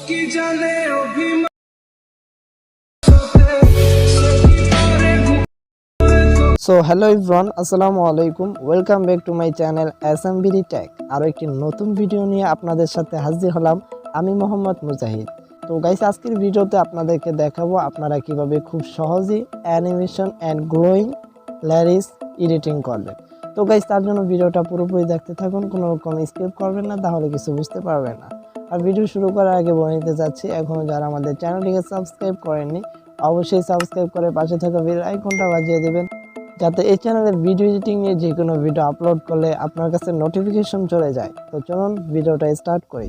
So hello everyone, আসসালামু আলাইকুম। Welcome back to my channel 𝗪𝗓𝗓𝗡𝗥। আরও একটি নতুন ভিডিও নিয়ে আপনাদের সাথে হাজির হলাম আমি মোহাম্মদ মুজাহিদ। তো গাইস, আজকের ভিডিওতে আপনাদেরকে দেখাবো আপনারা কিভাবে খুব সহজেই অ্যানিমেশন অ্যান্ড গ্লোয়িং ল্যারিক্স এডিটিং করবেন। তো গাইস, তার জন্য ভিডিওটা পুরোপুরি দেখতে থাকুন, কোনো রকম স্কিপ করবেন না, তাহলে কিছু বুঝতে পারবেন না। আর ভিডিও শুরু করার আগে বলে নিতে যাচ্ছি, এখনও যারা আমাদের চ্যানেলটিকে সাবস্ক্রাইব করেননি অবশ্যই সাবস্ক্রাইব করে পাশে থাকা বেল আইকনটা বাজিয়ে দেবেন, যাতে এই চ্যানেলে ভিডিও এডিটিং নিয়ে যে কোনো ভিডিও আপলোড করলে আপনার কাছে নোটিফিকেশন চলে যায়। তো চলুন ভিডিওটা স্টার্ট করি।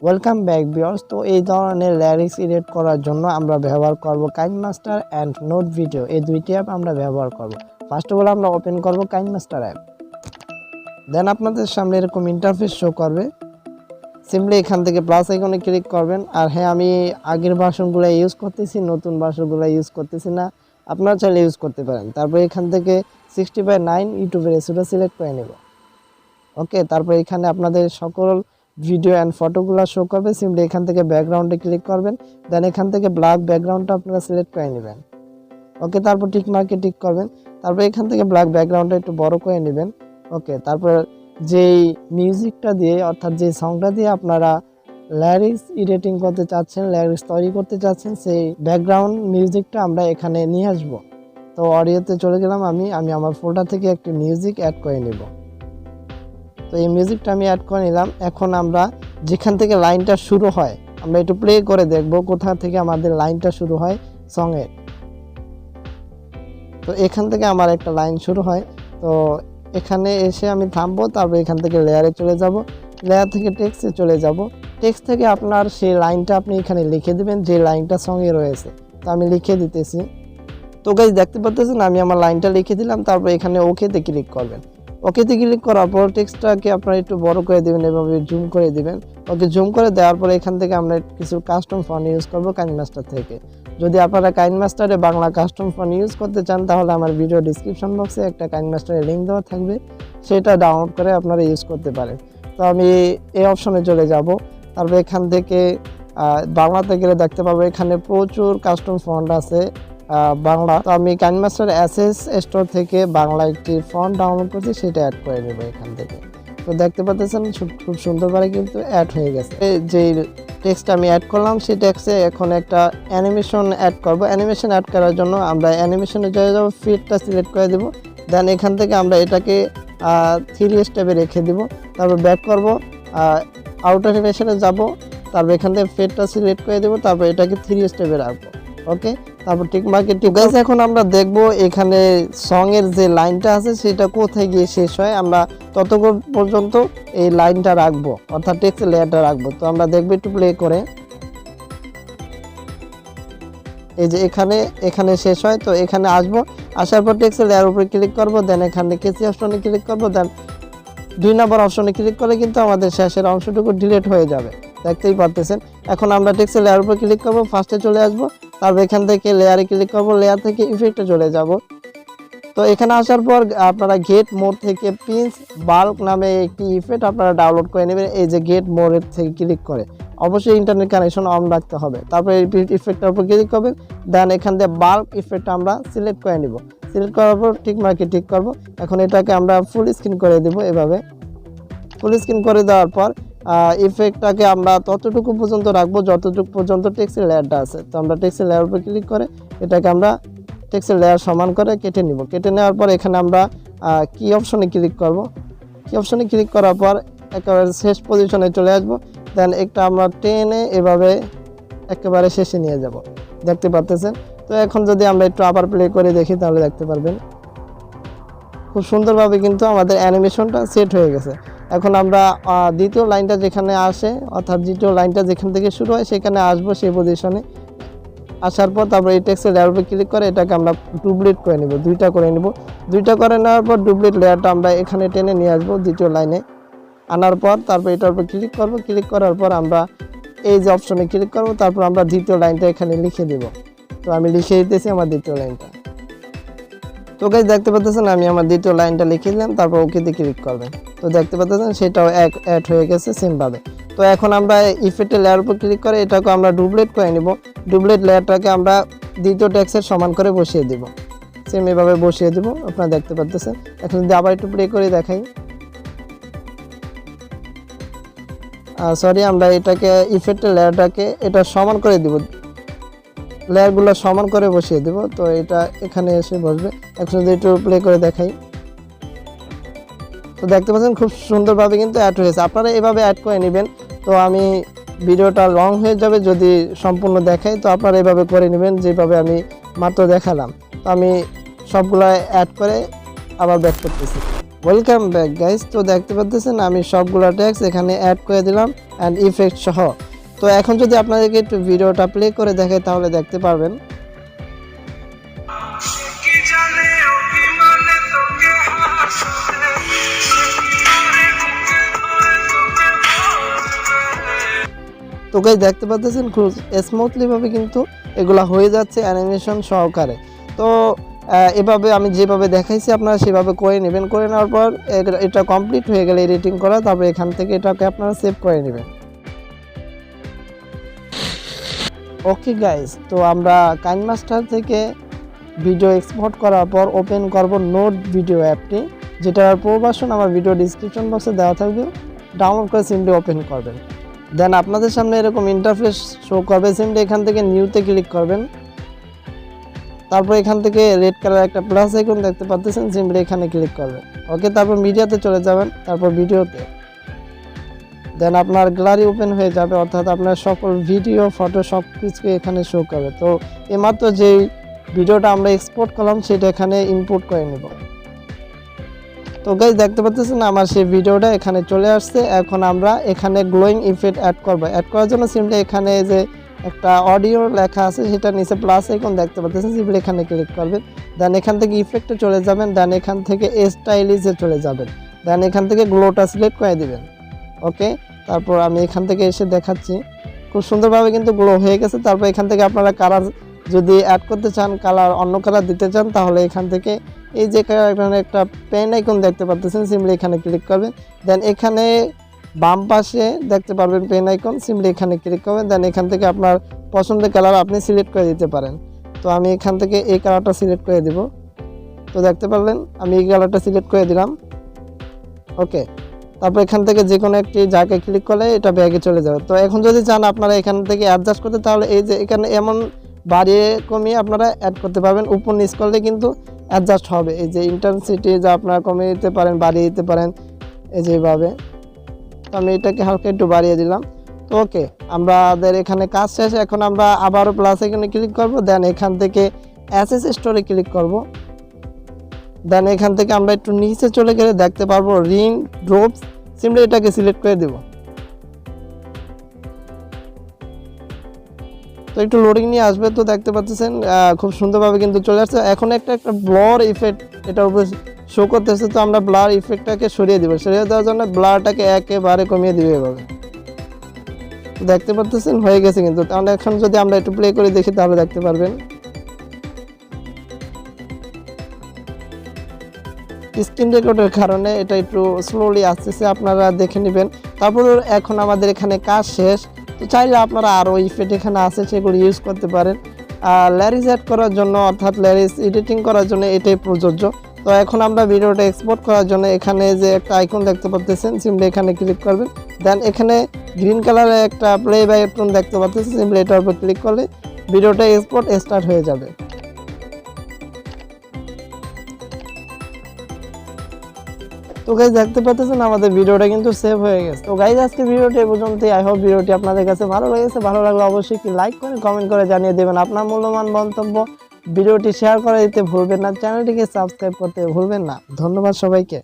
Welcome back viewers. তো এই ধরনের ল্যারিক্স এডিট করার জন্য আমরা ব্যবহার করব কাইনমাস্টার অ্যান্ড নোট ভিডিও, এই দুইটি অ্যাপ আমরা ব্যবহার করব। ফার্স্ট অফ অল আমরা ওপেন করব কাইনমাস্টার অ্যাপ। দেন আপনাদের সামনে এরকম ইন্টারফেস শো করবে। সিম্পলি এখান থেকে প্লাস আইকনে ক্লিক করবেন। আর হ্যাঁ, আমি আগের ভার্সনগুলো ইউজ করতেছি, নতুন ভার্সনগুলো ইউজ করতেছি না, আপনারা চাইলে ইউজ করতে পারেন। তারপর এখান থেকে 60/9 ইউটিউবের রেসিওটা সিলেক্ট করে নেব। ওকে, তারপর এখানে আপনাদের সকল ভিডিও অ্যান্ড ফটোগুলো শো করবে। সিম্পলি এখান থেকে ব্যাকগ্রাউন্ডে ক্লিক করবেন। দেন এখান থেকে ব্ল্যাক ব্যাকগ্রাউন্ডটা আপনারা সিলেক্ট করে নেবেন। ওকে, তারপর টিক মার্কে টিক করবেন। তারপর এখান থেকে ব্ল্যাক ব্যাকগ্রাউন্ডটা একটু বড় করে নেবেন। ওকে, তারপর যেই মিউজিকটা দিয়ে, অর্থাৎ যে সংটা দিয়ে আপনারা ল্যারিক্স এডিটিং করতে চাচ্ছেন, ল্যারিক্স তৈরি করতে চাচ্ছেন, সেই ব্যাকগ্রাউন্ড মিউজিকটা আমরা এখানে নিয়ে আসব। তো অডিওতে চলে গেলাম, আমি আমার ফোল্ডার থেকে একটি মিউজিক অ্যাড করে নেব। তো এই মিউজিকটা আমি অ্যাড করে নিলাম। এখন আমরা যেখান থেকে লাইনটা শুরু হয়, আমরা একটু প্লে করে দেখব কোথা থেকে আমাদের লাইনটা শুরু হয় সঙের। তো এখান থেকে আমার একটা লাইন শুরু হয়। তো এখানে এসে আমি থামবো, তারপর এখান থেকে লেয়ারে চলে যাব, লেয়ার থেকে টেক্সটে চলে যাব। টেক্সট থেকে আপনার সেই লাইনটা আপনি এখানে লিখে দেবেন, যে লাইনটা সঙ্গে রয়েছে। তো আমি লিখে দিতেছি। তো গাইস, দেখতে পাচ্ছেন আমি আমার লাইনটা লিখে দিলাম। তারপর এখানে ওকেতে ক্লিক করবেন। ওকেতে ক্লিক করার পর টেক্সটটাকে আপনারা একটু বড় করে দেবেন, এভাবে জুম করে দিবেন। ওকে, জুম করে দেওয়ার পরে এখান থেকে আমরা কিছু কাস্টম ফন্ট ইউজ করব কাইনমাস্টার থেকে। যদি আপনারা কাইনমাস্টারে বাংলা কাস্টম ফন্ট ইউজ করতে চান, তাহলে আমার ভিডিও ডিসক্রিপশন বক্সে একটা কাইনমাস্টারের লিঙ্ক দেওয়া থাকবে, সেটা ডাউনলোড করে আপনারা ইউজ করতে পারেন। তো আমি এই অপশনে চলে যাব। তারপর এখান থেকে বাংলাতে গেলে দেখতে পাবো এখানে প্রচুর কাস্টম ফন্ট আছে বাংলা। তো আমি কাইনমাস্টার অ্যাসেস স্টোর থেকে বাংলা একটি ফন্ট ডাউনলোড করছি, সেটা অ্যাড করে নেব এখান থেকে। তো দেখতে পাচ্ছেন খুব সুন্দরভাবে কিন্তু অ্যাড হয়ে গেছে। যে টেক্সট আমি অ্যাড করলাম, সেই টেক্সটে এখন একটা অ্যানিমেশন অ্যাড করব। অ্যানিমেশন অ্যাড করার জন্য আমরা অ্যানিমেশনে চলে যাব, ফিডটা সিলেক্ট করে দেব। দেন এখান থেকে আমরা এটাকে 3 স্টেপে রেখে দেব। তারপর ব্যাক করব, আউট অ্যানিমেশনে যাব, তারপর এখান থেকে ফিডটা সিলেক্ট করে দেব, তারপর এটাকে 3 স্টেপে রাখবো। ওকে, তারপর টিক মার্কে টিক। গাইস, এখন আমরা দেখব এখানে সঙের যে লাইনটা আছে সেটা কোথায় গিয়ে শেষ হয়। আমরা ততক্ষণ পর্যন্ত এই লাইনটা রাখবো, অর্থাৎ টেক্সট লেয়ারটা রাখবো। তো আমরা দেখব একটু প্লে করে। এই যে এখানে শেষ হয়। তো এখানে আসবো, আসার পর টেক্সট লেয়ার উপরে ক্লিক করব। দেন এখানে কেসি অপশনে ক্লিক করব। দেন 2 নম্বর অপশনে ক্লিক করলে কিন্তু আমাদের শেষের অংশটুকু ডিলিট হয়ে যাবে, দেখতেই পারতেছেন। এখন আমরা টেক্সট লেয়ার উপরে ক্লিক করব, ফার্স্টে চলে আসবো। তারপর এখান থেকে লেয়ারে ক্লিক করব, লেয়ার থেকে ইফেক্টে চলে যাব। তো এখানে আসার পর আপনারা গেট মোর থেকে পিন্স বাল্ক নামে একটি ইফেক্ট আপনারা ডাউনলোড করে নেবেন। এই যে গেট মোরের থেকে ক্লিক করে অবশ্যই ইন্টারনেট কানেকশন অন রাখতে হবে। তারপর এই ইফেক্টটার উপর ক্লিক করবেন। দেন এখান থেকে বাল্ক ইফেক্ট আমরা সিলেক্ট করে নিব। সিলেক্ট করার পর টিক মার্কে টিক করব। এখন এটাকে আমরা ফুল স্ক্রিন করে দেব। এভাবে ফুল স্ক্রিন করে দেওয়ার পর ইফেক্টটাকে আমরা ততটুকু পর্যন্ত রাখবো যতটুকু পর্যন্ত টেক্সটের লেয়ারটা আছে। তো আমরা টেক্সটের লেয়ার উপর ক্লিক করে এটাকে আমরা টেক্সটের লেয়ার সমান করে কেটে নিব। কেটে নেওয়ার পর এখানে আমরা কি অপশনে ক্লিক করব। কি অপশনে ক্লিক করার পর একেবারে শেষ পজিশনে চলে আসব। দেন একটা আমরা টেনে এভাবে একেবারে শেষে নিয়ে যাব, দেখতে পাচ্ছেন। তো এখন যদি আমরা একটু আবার প্লে করে দেখি, তাহলে দেখতে পারবেন খুব সুন্দরভাবে কিন্তু আমাদের অ্যানিমেশনটা সেট হয়ে গেছে। এখন আমরা দ্বিতীয় লাইনটা যেখানে আসে, অর্থাৎ দ্বিতীয় লাইনটা যেখান থেকে শুরু হয় সেখানে আসবো, সেই পজিশনে আসার পর তারপর এই টেক্সটের লেয়ার উপরে ক্লিক করে এটাকে আমরা ডুপ্লিকেট করে নেব, 2টা করে নেব। 2টা করে নেওয়ার পর ডুপ্লিকেট লেয়ারটা আমরা এখানে টেনে নিয়ে আসবো দ্বিতীয় লাইনে। আনার পর তারপর এটার উপর ক্লিক করব। ক্লিক করার পর আমরা এই যে অপশনে ক্লিক করব, তারপর আমরা দ্বিতীয় লাইনটা এখানে লিখে দেব। তো আমি লিখে দিতেছি আমার দ্বিতীয় লাইনটা। তো গাইস দেখতে পাচ্ছেন আমি আমার দ্বিতীয় লাইনটা লিখে দিলাম, তারপর ওকেতে ক্লিক করবেন। তো দেখতে পাচ্ছেন সেটাও অ্যাড হয়ে গেছে সেম ভাবে। তো এখন আমরা ইফেক্টের লেয়ার উপর ক্লিক করে এটাকে আমরা ডুপ্লিকেট করে নিব। ডুপ্লিকেট লেয়ারটাকে আমরা দ্বিতীয় টেক্সটের সমান করে বসিয়ে দিব, সেম এভাবে বসিয়ে দিব। আপনারা দেখতে পাচ্ছেন। এখন যদি আবার একটু প্লে করে দেখাই, সরি আমরা এটাকে ইফেক্টের লেয়ারটাকে এটা সমান করে দিব, লেয়ারগুলো সমান করে বসিয়ে দেব। তো এটা এখানে এসে বসবে। এখন যদি একটু প্লে করে দেখাই, তো দেখতে পাচ্ছেন খুব সুন্দরভাবে কিন্তু অ্যাড হয়েছে। আপনারা এভাবে অ্যাড করে নেবেন। তো আমি ভিডিওটা লং হয়ে যাবে যদি সম্পূর্ণ দেখাই, তো আপনারা এভাবে করে নেবেন যেভাবে আমি মাত্র দেখালাম। তো আমি সবগুলো অ্যাড করে আবার ব্যাক করতেছি। Welcome back guys. তো দেখতে পাচ্ছেন আমি সবগুলো ট্যাক্স এখানে অ্যাড করে দিলাম অ্যান্ড ইফেক্ট সহ। তো এখন যদি আপনাদেরকে একটু ভিডিওটা প্লে করে দেখাই তাহলে দেখতে পারবেন। তো গাইস দেখতে পাচ্ছেন খুব স্মুথলি ভাবে কিন্তু এগুলা হয়ে যাচ্ছে অ্যানিমেশন সহকারে। তো এভাবে আমি যেভাবে দেখাইছি আপনারা সেভাবে করে নেবেন। করে নেওয়ার পর এটা কমপ্লিট হয়ে গেলে এডিটিং করা, তারপর এখান থেকে এটাকে আপনারা সেভ করে নেবেন। ওকে গাইস, তো আমরা কাইনমাস্টার থেকে ভিডিও এক্সপোর্ট করার পর ওপেন করব নোট ভিডিও অ্যাপটি, যেটার প্রো ভার্সন আমার ভিডিও ডেসক্রিপশন বক্সে দেওয়া থাকবে। ডাউনলোড করে সিমটি ওপেন করবেন। দেন আপনাদের সামনে এরকম ইন্টারফেস শো করবে। সিমটি এখান থেকে নিউতে ক্লিক করবেন। তারপর এখান থেকে রেড কালার একটা প্লাস আইকন দেখতে পাচ্ছেন, সিম্পলি এখানে ক্লিক করবেন। ওকে, তারপর মিডিয়াতে চলে যাবেন, তারপর ভিডিওতে। দেন আপনার গ্যালারি ওপেন হয়ে যাবে, অর্থাৎ আপনার সকল ভিডিও ফটো সব কিছু এখানে শো করবে। তো এইমাত্র যেই ভিডিওটা আমরা এক্সপোর্ট করলাম সেটা এখানে ইনপুট করে নেব। তো গাইস দেখতে পাচ্ছেন আমার সেই ভিডিওটা এখানে চলে আসছে। এখন আমরা এখানে গ্লোয়িং ইফেক্ট অ্যাড করব। অ্যাড করার জন্য সিম্পলি এখানে যে একটা অডিও লেখা আছে সেটা নিচে প্লাস আইকন দেখতে পাচ্ছেন, সিম্পলি এখানে ক্লিক করবেন। দেন এখান থেকে ইফেক্টে চলে যাবেন। দেন এখান থেকে স্টাইলিশে চলে যাবেন। দেন এখান থেকে গ্লোটা সিলেক্ট করে দিবেন। ওকে, তারপর আমি এখান থেকে এসে দেখাচ্ছি। খুব সুন্দরভাবে কিন্তু গ্লো হয়ে গেছে। তারপর এখান থেকে আপনারা কালার যদি অ্যাড করতে চান, কালার অন্য কালার দিতে চান, তাহলে এখান থেকে এই যে এখানে একটা পেন আইকন দেখতে পাচ্ছেন, সিম্পলি এখানে ক্লিক করবেন। দেন এখানে বাম পাশে দেখতে পারবেন পেন আইকন, সিম্পলি এখানে ক্লিক করবেন। দেন এখান থেকে আপনার পছন্দের কালার আপনি সিলেক্ট করে দিতে পারেন। তো আমি এখান থেকে এই কালারটা সিলেক্ট করে দিব। তো দেখতে পারলেন আমি এই কালারটা সিলেক্ট করে দিলাম। ওকে, তারপর এখান থেকে যে কোনো একটি জায়গায় ক্লিক করলে এটা ব্যাগে চলে যাবে। তো এখন যদি চান আপনারা এখান থেকে অ্যাডজাস্ট করতে, তাহলে এই যে এখানে এমন বাড়িয়ে কমিয়ে আপনারা অ্যাড করতে পারবেন। উপর নিচ করলে কিন্তু অ্যাডজাস্ট হবে। এই যে ইন্টেন্সিটি যা আপনারা কমিয়ে দিতে পারেন, বাড়িয়ে দিতে পারেন এই যেভাবে। তো আমি এটাকে হালকা একটু বাড়িয়ে দিলাম। তো ওকে, আমাদের এখানে কাজ শেষ। এখন আমরা আবারও প্লাস এখানে ক্লিক করব। দেন এখান থেকে অ্যাসেস স্টোরে ক্লিক করব। দেন এখান থেকে আমরা একটু নিচে চলে গেলে দেখতে পারবো রিং ড্রপস, সিম্পলি এটাকে সিলেক্ট করে দেব। তো একটু লোডিং নিয়ে আসবে। তো দেখতে পাচ্ছেন খুব সুন্দরভাবে কিন্তু চলে আসছে। এখন একটা ব্লার ইফেক্ট এটার উপরে শো করতেছে। তো আমরা ব্লার ইফেক্টটাকে সরিয়ে দিব। সরিয়ে দেওয়ার জন্য ব্লারটাকে একেবারে কমিয়ে দিব এভাবে। দেখতে পাচ্ছেন হয়ে গেছে কিন্তু। তাহলে এখন যদি আমরা একটু প্লে করে দেখি তাহলে দেখতে পারবেন স্ক্রিন রেকর্ডের কারণে এটা একটু স্লোলি আসতেছে, আপনারা দেখে নেবেন। তারপর এখন আমাদের এখানে কাজ শেষ। তো চাইলে আপনারা আরও ইফেক্ট এখানে আছে সেগুলো ইউজ করতে পারেন। ল্যারিস অ্যাড করার জন্য অর্থাৎ ল্যারিস এডিটিং করার জন্য এটাই প্রযোজ্য। তো এখন আমরা ভিডিওটা এক্সপোর্ট করার জন্য এখানে যে একটা আইকন দেখতে পাচ্ছেন, সিম্পলি এখানে ক্লিক করবেন। দেন এখানে গ্রিন কালারের একটা প্লে বাই বাটন দেখতে পাচ্ছেন, সিম্পলি এটার উপর ক্লিক করলে ভিডিওটা এক্সপোর্ট স্টার্ট হয়ে যাবে। তো গাইজ দেখতে পাচ্ছেন আমাদের ভিডিওটা কিন্তু সেভ হয়ে গেছে। তো গাইজ আজকে ভিডিওটি এই পর্যন্তই। আই হোপ ভিডিওটি আপনাদের কাছে ভালো লেগেছে। ভালো লাগলে অবশ্যই কি লাইক করে কমেন্ট করে জানিয়ে দেবেন আপনার মূল্যবান মন্তব্য। ভিডিওটি শেয়ার করে দিতে ভুলবেন না, চ্যানেলটিকে সাবস্ক্রাইব করতে ভুলবেন না। ধন্যবাদ সবাইকে।